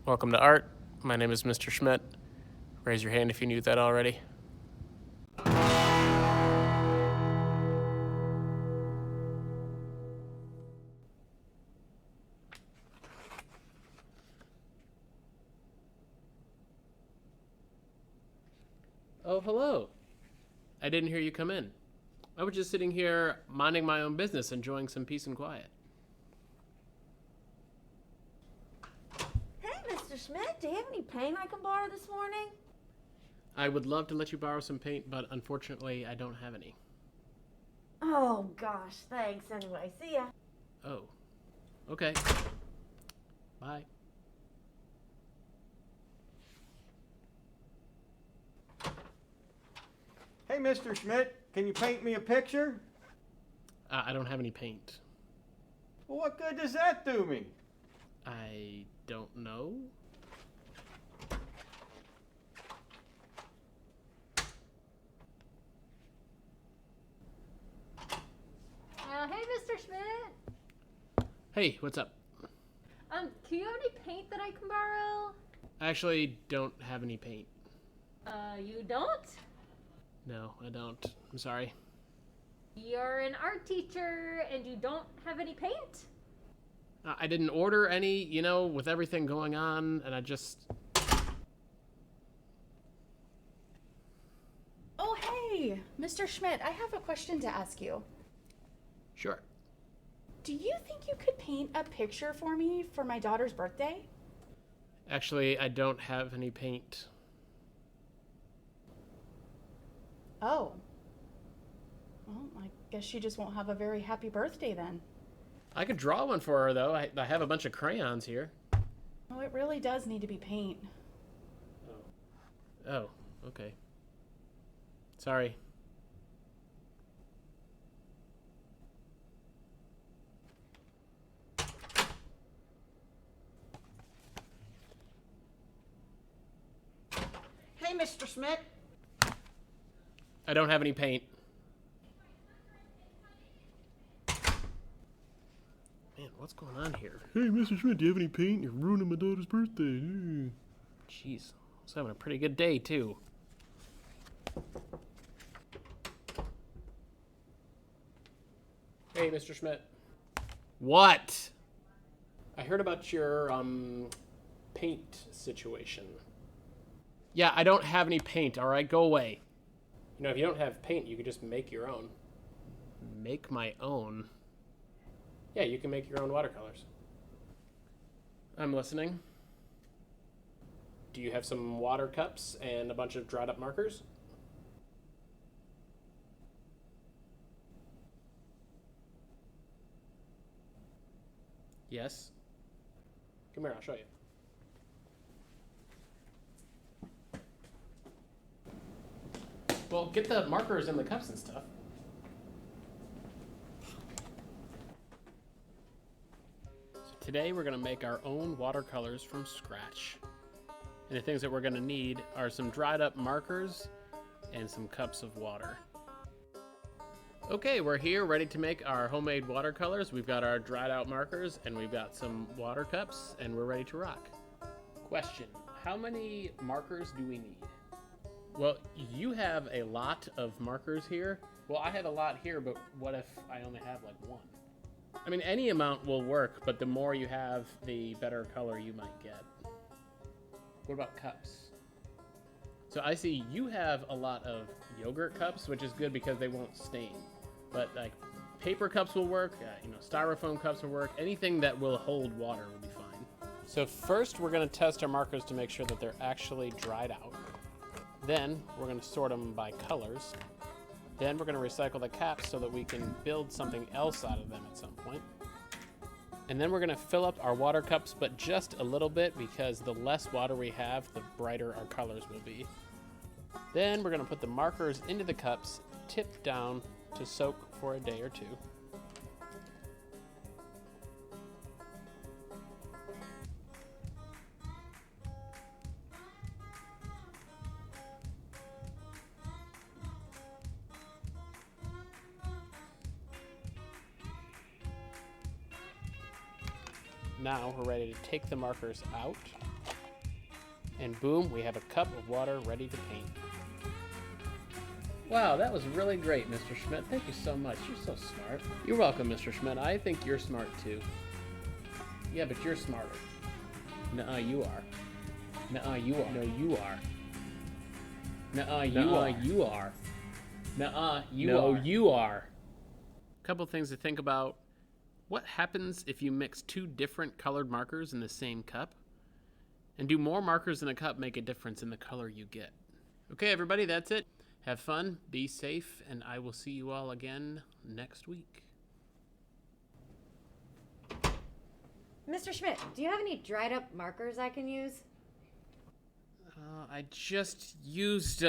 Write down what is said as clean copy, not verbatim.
Welcome to art. My name is Mr. Schmidt. Raise your hand if you knew that already. Oh, hello. I didn't hear you come in. I was just sitting here minding my own business, enjoying some peace and quiet. Hey, Mr. Schmidt, do you have any paint I can borrow this morning? I would love to let you borrow some paint, but unfortunately, I don't have any. Oh, gosh, thanks anyway. See ya. Oh, okay. Bye. Hey, Mr. Schmidt, can you paint me a picture? I don't have any paint. Well, what good does that do me? I don't know. Hey, Mr. Schmidt. Hey, what's up? Do you have any paint that I can borrow? I actually don't have any paint. You don't? No, I don't. I'm sorry. You're an art teacher and you don't have any paint? I didn't order any, with everything going on, and I just... Oh, hey, Mr. Schmidt, I have a question to ask you. Sure. Do you think you could paint a picture for me for my daughter's birthday? Actually, I don't have any paint. Oh. Well, I guess she just won't have a very happy birthday then. I could draw one for her, though. I have a bunch of crayons here. Oh, it really does need to be paint. Oh, okay. Sorry. Hey, Mr. Schmidt. I don't have any paint. Man, what's going on here? Hey, Mr. Schmidt, do you have any paint? You're ruining my daughter's birthday. Jeez, I was having a pretty good day, too. Hey, Mr. Schmidt. What? I heard about your, paint situation. Yeah, I don't have any paint, all right? Go away. If you don't have paint, you could just make your own. Make my own? Yeah, you can make your own watercolors. I'm listening. Do you have some water cups and a bunch of dried up markers? Yes. Come here, I'll show you. Well, get the markers in the cups and stuff. So today we're going to make our own watercolors from scratch. And the things that we're going to need are some dried up markers and some cups of water. Okay, we're here ready to make our homemade watercolors. We've got our dried out markers and we've got some water cups and we're ready to rock. Question, how many markers do we need? Well, you have a lot of markers here. Well, I have a lot here, but what if I only have like one? I mean, any amount will work, but the more you have, the better color you might get. What about cups? So I see you have a lot of yogurt cups, which is good because they won't stain. But like paper cups will work, styrofoam cups will work. Anything that will hold water will be fine. So first we're gonna test our markers to make sure that they're actually dried out. Then we're gonna sort them by colors. Then we're gonna recycle the caps so that we can build something else out of them at some point. And then we're gonna fill up our water cups, but just a little bit because the less water we have, the brighter our colors will be. Then we're gonna put the markers into the cups, tipped down to soak for a day or two. Now we're ready to take the markers out. And boom, we have a cup of water ready to paint. Wow, that was really great, Mr. Schmidt. Thank you so much. You're so smart. You're welcome, Mr. Schmidt. I think you're smart too. Yeah, but you're smarter. Nuh-uh, you are. Nuh-uh, you are. No, you are. Nuh-uh, you are. You are. Nuh-uh, you are. No, you are. Couple things to think about. What happens if you mix two different colored markers in the same cup? And do more markers in a cup make a difference in the color you get? Okay, everybody, that's it. Have fun, be safe, and I will see you all again next week. Mr. Schmidt, do you have any dried up markers I can use? I just used,